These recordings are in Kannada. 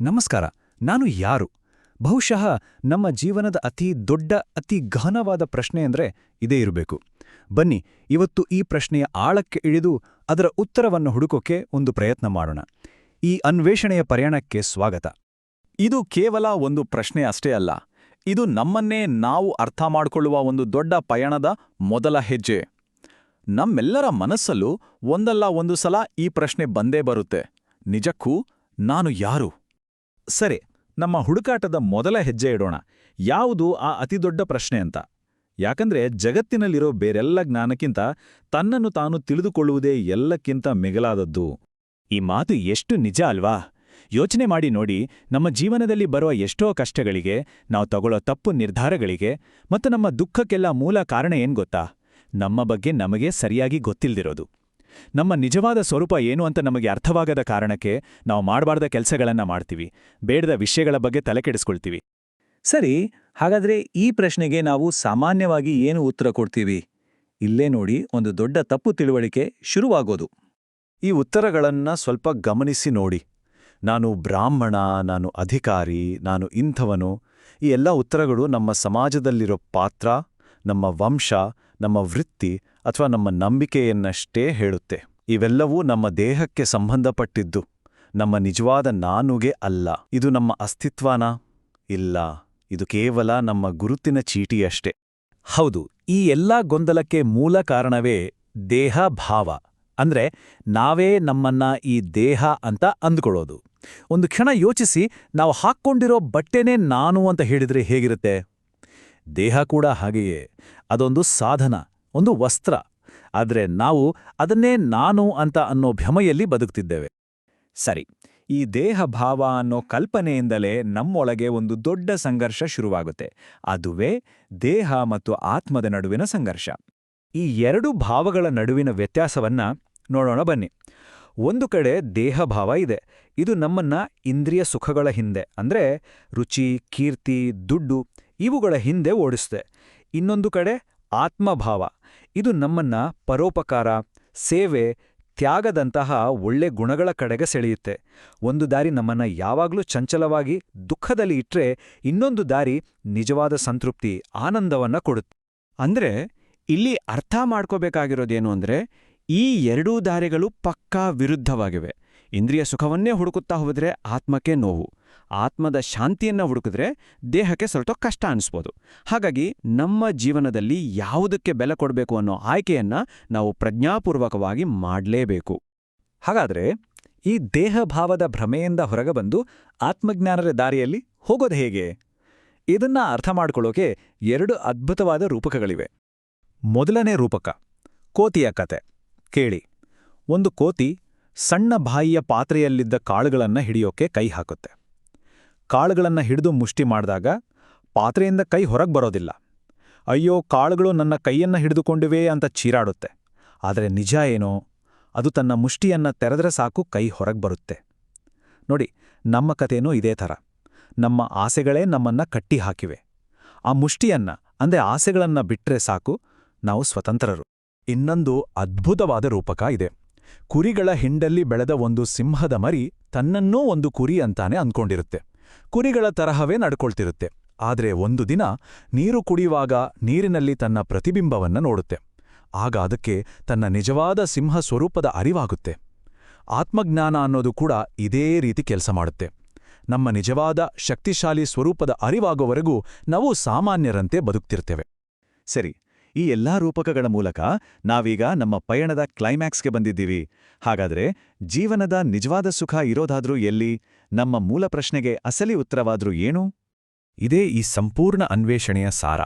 ನಮಸ್ಕಾರ. ನಾನು ಯಾರು? ಬಹುಶಃ ನಮ್ಮ ಜೀವನದ ಅತಿ ದೊಡ್ಡ ಅತಿ ಗಹನವಾದ ಪ್ರಶ್ನೆ ಅಂದ್ರೆ ಇದೇ ಇರಬೇಕು. ಬನ್ನಿ, ಇವತ್ತು ಈ ಪ್ರಶ್ನೆಯ ಆಳಕ್ಕೆ ಇಳಿದು ಅದರ ಉತ್ತರವನ್ನು ಹುಡುಕೋಕೆ ಒಂದು ಪ್ರಯತ್ನ ಮಾಡೋಣ. ಈ ಅನ್ವೇಷಣೆಯ ಪ್ರಯಾಣಕ್ಕೆ ಸ್ವಾಗತ. ಇದು ಕೇವಲ ಒಂದು ಪ್ರಶ್ನೆ ಅಷ್ಟೇ ಅಲ್ಲ, ಇದು ನಮ್ಮನ್ನೇ ನಾವು ಅರ್ಥ ಮಾಡಿಕೊಳ್ಳುವ ಒಂದು ದೊಡ್ಡ ಪಯಣದ ಮೊದಲ ಹೆಜ್ಜೆ. ನಮ್ಮೆಲ್ಲರ ಮನಸ್ಸಲ್ಲೂ ಒಂದಲ್ಲ ಒಂದು ಸಲ ಈ ಪ್ರಶ್ನೆ ಬಂದೇ ಬರುತ್ತೆ. ನಿಜಕ್ಕೂ ನಾನು ಯಾರು? ಸರಿ, ನಮ್ಮ ಹುಡುಕಾಟದ ಮೊದಲ ಹೆಜ್ಜೆ ಇಡೋಣ. ಯಾವುದು ಆ ಅತಿದೊಡ್ಡ ಪ್ರಶ್ನೆ ಅಂತ? ಯಾಕಂದ್ರೆ ಜಗತ್ತಿನಲ್ಲಿರೋ ಬೇರೆಲ್ಲ ಜ್ಞಾನಕ್ಕಿಂತ ತನ್ನನ್ನು ತಾನು ತಿಳಿದುಕೊಳ್ಳುವುದೇ ಎಲ್ಲಕ್ಕಿಂತ ಮಿಗಿಲಾದದ್ದು. ಈ ಮಾತು ಎಷ್ಟು ನಿಜ ಅಲ್ವಾ? ಯೋಚನೆ ಮಾಡಿ ನೋಡಿ, ನಮ್ಮ ಜೀವನದಲ್ಲಿ ಬರುವ ಎಷ್ಟೋ ಕಷ್ಟಗಳಿಗೆ, ನಾವು ತಗೊಳ್ಳೋ ತಪ್ಪು ನಿರ್ಧಾರಗಳಿಗೆ ಮತ್ತು ನಮ್ಮ ದುಃಖಕ್ಕೆಲ್ಲ ಮೂಲ ಕಾರಣ ಏನ್ ಗೊತ್ತಾ? ನಮ್ಮ ಬಗ್ಗೆ ನಮಗೆ ಸರಿಯಾಗಿ ಗೊತ್ತಿಲ್ದಿರೋದು. ನಮ್ಮ ನಿಜವಾದ ಸ್ವರೂಪ ಏನು ಅಂತ ನಮಗೆ ಅರ್ಥವಾಗದ ಕಾರಣಕ್ಕೆ ನಾವು ಮಾಡಬಾರ್ದ ಕೆಲಸಗಳನ್ನ ಮಾಡ್ತೀವಿ, ಬೇಡದ ವಿಷಯಗಳ ಬಗ್ಗೆ ತಲೆಕೆಡಿಸ್ಕೊಳ್ತೀವಿ. ಸರಿ, ಹಾಗಾದ್ರೆ ಈ ಪ್ರಶ್ನೆಗೆ ನಾವು ಸಾಮಾನ್ಯವಾಗಿ ಏನು ಉತ್ತರ ಕೊಡ್ತೀವಿ? ಇಲ್ಲೇ ನೋಡಿ ಒಂದು ದೊಡ್ಡ ತಪ್ಪು ತಿಳುವಳಿಕೆ ಶುರುವಾಗೋದು. ಈ ಉತ್ತರಗಳನ್ನ ಸ್ವಲ್ಪ ಗಮನಿಸಿ ನೋಡಿ. ನಾನು ಬ್ರಾಹ್ಮಣ, ನಾನು ಅಧಿಕಾರಿ, ನಾನು ಇಂಥವನು, ಈ ಎಲ್ಲ ಉತ್ತರಗಳು ನಮ್ಮ ಸಮಾಜದಲ್ಲಿರೋ ಪಾತ್ರ, ನಮ್ಮ ವಂಶ, ನಮ್ಮ ವೃತ್ತಿ ಅಥವಾ ನಮ್ಮ ನಂಬಿಕೆಯನ್ನಷ್ಟೇ ಹೇಳುತ್ತೆ. ಇವೆಲ್ಲವೂ ನಮ್ಮ ದೇಹಕ್ಕೆ ಸಂಬಂಧಪಟ್ಟಿದ್ದು, ನಮ್ಮ ನಿಜವಾದ ನಾನುಗೆ ಅಲ್ಲ. ಇದು ನಮ್ಮ ಅಸ್ತಿತ್ವನಾ? ಇಲ್ಲ, ಇದು ಕೇವಲ ನಮ್ಮ ಗುರುತಿನ ಚೀಟಿಯಷ್ಟೇ. ಹೌದು, ಈ ಎಲ್ಲಾ ಗೊಂದಲಕ್ಕೆ ಮೂಲ ಕಾರಣವೇ ದೇಹ ಭಾವ. ಅಂದ್ರೆ ನಾವೇ ನಮ್ಮನ್ನ ಈ ದೇಹ ಅಂತ ಅಂದ್ಕೊಳ್ಳೋದು. ಒಂದು ಕ್ಷಣ ಯೋಚಿಸಿ, ನಾವು ಹಾಕ್ಕೊಂಡಿರೋ ಬಟ್ಟೆನೇ ನಾನು ಅಂತ ಹೇಳಿದ್ರೆ ಹೇಗಿರುತ್ತೆ? ದೇಹ ಕೂಡ ಹಾಗೆಯೇ, ಅದೊಂದು ಸಾಧನ, ಒಂದು ವಸ್ತ್ರ. ಆದ್ರೆ ನಾವು ಅದನ್ನೇ ನಾನು ಅಂತ ಅನ್ನೋ ಭ್ರಮೆಯಲ್ಲಿ ಬದುಕ್ತಿದ್ದೇವೆ. ಸರಿ, ಈ ದೇಹ ಭಾವ ಅನ್ನೋ ಕಲ್ಪನೆಯಿಂದಲೇ ನಮ್ಮೊಳಗೆ ಒಂದು ದೊಡ್ಡ ಸಂಘರ್ಷ ಶುರುವಾಗುತ್ತೆ. ಅದುವೇ ದೇಹ ಮತ್ತು ಆತ್ಮದ ನಡುವಿನ ಸಂಘರ್ಷ. ಈ ಎರಡು ಭಾವಗಳ ನಡುವಿನ ವ್ಯತ್ಯಾಸವನ್ನ ನೋಡೋಣ ಬನ್ನಿ. ಒಂದು ಕಡೆ ದೇಹಭಾವ ಇದೆ. ಇದು ನಮ್ಮನ್ನ ಇಂದ್ರಿಯ ಸುಖಗಳ ಹಿಂದೆ, ಅಂದ್ರೆ ರುಚಿ, ಕೀರ್ತಿ, ದುಡ್ಡು ಇವುಗಳ ಹಿಂದೆ ಓಡಿಸುತ್ತೆ. ಇನ್ನೊಂದು ಕಡೆ ಆತ್ಮಭಾವ. ಇದು ನಮ್ಮನ್ನ ಪರೋಪಕಾರ, ಸೇವೆ, ತ್ಯಾಗದಂತಹ ಒಳ್ಳೆ ಗುಣಗಳ ಕಡೆಗೆ ಸೆಳೆಯುತ್ತೆ. ಒಂದು ದಾರಿ ನಮ್ಮನ್ನ ಯಾವಾಗ್ಲೂ ಚಂಚಲವಾಗಿ ದುಃಖದಲ್ಲಿ ಇಟ್ರೆ, ಇನ್ನೊಂದು ದಾರಿ ನಿಜವಾದ ಸಂತೃಪ್ತಿ, ಆನಂದವನ್ನ ಕೊಡುತ್ತೆ. ಅಂದ್ರೆ ಇಲ್ಲಿ ಅರ್ಥ ಮಾಡ್ಕೋಬೇಕಾಗಿರೋದೇನು ಅಂದ್ರೆ, ಈ ಎರಡೂ ದಾರಿಗಳು ಪಕ್ಕಾ ವಿರುದ್ಧವಾಗಿವೆ. ಇಂದ್ರಿಯ ಸುಖವನ್ನೇ ಹುಡುಕುತ್ತಾ ಹೋದ್ರೆ ಆತ್ಮಕ್ಕೆ ನೋವು, ಆತ್ಮದ ಶಾಂತಿಯನ್ನ ಹುಡುಕಿದ್ರೆ ದೇಹಕ್ಕೆ ಸ್ವಲ್ಪ ಕಷ್ಟ ಅನಿಸ್ಬೋದು. ಹಾಗಾಗಿ ನಮ್ಮ ಜೀವನದಲ್ಲಿ ಯಾವುದಕ್ಕೆ ಬೆಲೆ ಕೊಡಬೇಕು ಅನ್ನೋ ಆಯ್ಕೆಯನ್ನ ನಾವು ಪ್ರಜ್ಞಾಪೂರ್ವಕವಾಗಿ ಮಾಡಲೇಬೇಕು. ಹಾಗಾದ್ರೆ ಈ ದೇಹಭಾವದ ಭ್ರಮೆಯಿಂದ ಹೊರಗಬಂದು ಆತ್ಮಜ್ಞಾನದ ದಾರಿಯಲ್ಲಿ ಹೋಗೋದು ಹೇಗೆ? ಇದನ್ನ ಅರ್ಥ ಮಾಡ್ಕೊಳ್ಳೋಕೆ ಎರಡು ಅದ್ಭುತವಾದ ರೂಪಕಗಳಿವೆ. ಮೊದಲನೇ ರೂಪಕ ಕೋತಿಯ ಕತೆ ಕೇಳಿ. ಒಂದು ಕೋತಿ ಸಣ್ಣ ಬಾಯಿಯ ಪಾತ್ರೆಯಲ್ಲಿದ್ದ ಕಾಳುಗಳನ್ನ ಹಿಡಿಯೋಕೆ ಕೈ ಹಾಕುತ್ತೆ. ಕಾಳುಗಳನ್ನ ಹಿಡಿದು ಮುಷ್ಟಿ ಮಾಡಿದಾಗ ಪಾತ್ರೆಯಿಂದ ಕೈ ಹೊರಗೆ ಬರೋದಿಲ್ಲ. ಅಯ್ಯೋ, ಕಾಳುಗಳು ನನ್ನ ಕೈಯನ್ನ ಹಿಡಿದುಕೊಂಡಿವೆ ಅಂತ ಚೀರಾಡುತ್ತೆ. ಆದರೆ ನಿಜ ಏನೋ, ಅದು ತನ್ನ ಮುಷ್ಟಿಯನ್ನ ತೆರೆದ್ರೆ ಸಾಕು ಕೈ ಹೊರಗೆ ಬರುತ್ತೆ. ನೋಡಿ, ನಮ್ಮ ಕಥೆನೂ ಇದೇ ಥರ. ನಮ್ಮ ಆಸೆಗಳೇ ನಮ್ಮನ್ನ ಕಟ್ಟಿ ಹಾಕಿವೆ. ಆ ಮುಷ್ಟಿಯನ್ನ ಅಂದ್ರೆ ಆಸೆಗಳನ್ನ ಬಿಟ್ರೆ ಸಾಕು, ನಾವು ಸ್ವತಂತ್ರರು. ಇನ್ನೊಂದು ಅದ್ಭುತವಾದ ರೂಪಕ ಇದೆ. ಕುರಿಗಳ ಹಿಂಡಲ್ಲಿ ಬೆಳೆದ ಒಂದು ಸಿಂಹದ ಮರಿ ತನ್ನನ್ನೂ ಒಂದು ಕುರಿ ಅಂತಾನೆ ಅಂದ್ಕೊಂಡಿರುತ್ತೆ. ಕುರಿಗಳ ತರಹವೇ ನಡ್ಕೊಳ್ತಿರುತ್ತೆ. ಆದ್ರೆ ಒಂದು ದಿನ ನೀರು ಕುಡಿಯುವಾಗ ನೀರಿನಲ್ಲಿ ತನ್ನ ಪ್ರತಿಬಿಂಬವನ್ನ ನೋಡುತ್ತೆ. ಆಗ ಅದಕ್ಕೆ ತನ್ನ ನಿಜವಾದ ಸಿಂಹ ಸ್ವರೂಪದ ಅರಿವಾಗುತ್ತೆ. ಆತ್ಮಜ್ಞಾನ ಅನ್ನೋದು ಕೂಡ ಇದೇ ರೀತಿ ಕೆಲಸ ಮಾಡುತ್ತೆ. ನಮ್ಮ ನಿಜವಾದ ಶಕ್ತಿಶಾಲಿ ಸ್ವರೂಪದ ಅರಿವಾಗುವವರೆಗೂ ನಾವು ಸಾಮಾನ್ಯರಂತೆ ಬದುಕ್ತಿರ್ತೇವೆ. ಸರಿ, ಈ ಎಲ್ಲಾ ರೂಪಕಗಳ ಮೂಲಕ ನಾವೀಗ ನಮ್ಮ ಪಯಣದ ಕ್ಲೈಮ್ಯಾಕ್ಸ್ಗೆ ಬಂದಿದ್ದೀವಿ. ಹಾಗಾದ್ರೆ ಜೀವನದ ನಿಜವಾದ ಸುಖ ಇರೋದಾದ್ರೂ ಎಲ್ಲಿ? ನಮ್ಮ ಮೂಲ ಪ್ರಶ್ನೆಗೆ ಅಸಲಿ ಉತ್ತರವಾದ್ರೂ ಏನು? ಇದೇ ಈ ಸಂಪೂರ್ಣ ಅನ್ವೇಷಣೆಯ ಸಾರ.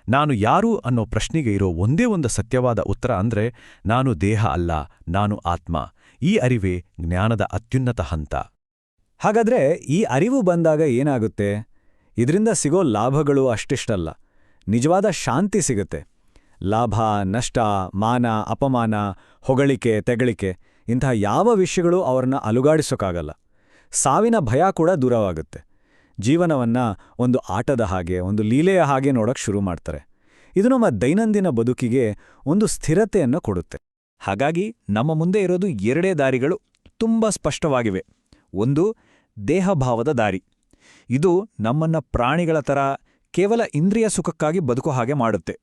ನಾನು ಯಾರು ಅನ್ನೋ ಪ್ರಶ್ನೆಗೆ ಇರೋ ಒಂದೇ ಒಂದು ಸತ್ಯವಾದ ಉತ್ತರ ಅಂದ್ರೆ, ನಾನು ದೇಹ ಅಲ್ಲ, ನಾನು ಆತ್ಮ. ಈ ಅರಿವೇ ಜ್ಞಾನದ ಅತ್ಯುನ್ನತ ಹಂತ. ಹಾಗಾದ್ರೆ ಈ ಅರಿವು ಬಂದಾಗ ಏನಾಗುತ್ತೆ? ಇದರಿಂದ ಸಿಗೋ ಲಾಭಗಳು ಅಷ್ಟಿಷ್ಟಲ್ಲ. ನಿಜವಾದ ಶಾಂತಿ ಸಿಗುತ್ತೆ. ಲಾಭ, ನಷ್ಟ, ಮಾನ, ಅಪಮಾನ, ಹೊಗಳಿಕೆ, ತೆಗಳಿಕೆ ಇಂಥ ಯಾವ ವಿಷಯಗಳು ಅವ್ರನ್ನ ಅಲುಗಾಡಿಸೋಕ್ಕಾಗಲ್ಲ. ಸಾವಿನ ಭಯ ಕೂಡ ದೂರವಾಗುತ್ತೆ. ಜೀವನವನ್ನ ಒಂದು ಆಟದ ಹಾಗೆ, ಒಂದು ಲೀಲೆಯ ಹಾಗೆ ನೋಡಕ್ ಶುರು ಮಾಡ್ತಾರೆ. ಇದು ನಮ್ಮ ದೈನಂದಿನ ಬದುಕಿಗೆ ಒಂದು ಸ್ಥಿರತೆಯನ್ನು ಕೊಡುತ್ತೆ. ಹಾಗಾಗಿ ನಮ್ಮ ಮುಂದೆ ಇರೋದು ಎರಡೇ ದಾರಿಗಳು ತುಂಬಾ ಸ್ಪಷ್ಟವಾಗಿವೆ. ಒಂದು, ದೇಹಭಾವದ ದಾರಿ. ಇದು ನಮ್ಮನ್ನ ಪ್ರಾಣಿಗಳ ಥರ ಕೇವಲ ಇಂದ್ರಿಯ ಸುಖಕ್ಕಾಗಿ ಬದುಕೋ ಹಾಗೆ ಮಾಡುತ್ತೆ.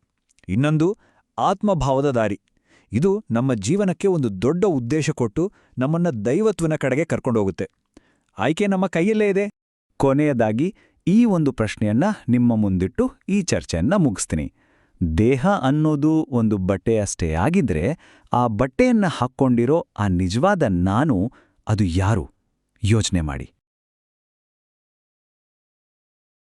ಇನ್ನೊಂದು ಆತ್ಮಭಾವದ ದಾರಿ. ಇದು ನಮ್ಮ ಜೀವನಕ್ಕೆ ಒಂದು ದೊಡ್ಡ ಉದ್ದೇಶ ಕೊಟ್ಟು ನಮ್ಮನ್ನ ದೈವತ್ವನ ಕಡೆಗೆ ಕರ್ಕೊಂಡೋಗುತ್ತೆ. ಆಯ್ಕೆ ನಮ್ಮ ಕೈಯಲ್ಲೇ ಇದೆ. ಕೊನೆಯದಾಗಿ ಈ ಒಂದು ಪ್ರಶ್ನೆಯನ್ನ ನಿಮ್ಮ ಮುಂದಿಟ್ಟು ಈ ಚರ್ಚೆಯನ್ನ ಮುಗಿಸ್ತೀನಿ. ದೇಹ ಅನ್ನೋದು ಒಂದು ಬಟ್ಟೆಯಷ್ಟೇ ಆಗಿದ್ರೆ, ಆ ಬಟ್ಟೆಯನ್ನ ಹಾಕ್ಕೊಂಡಿರೋ ಆ ನಿಜವಾದ ನಾನು ಅದು ಯಾರು? ಯೋಚನೆ ಮಾಡಿ.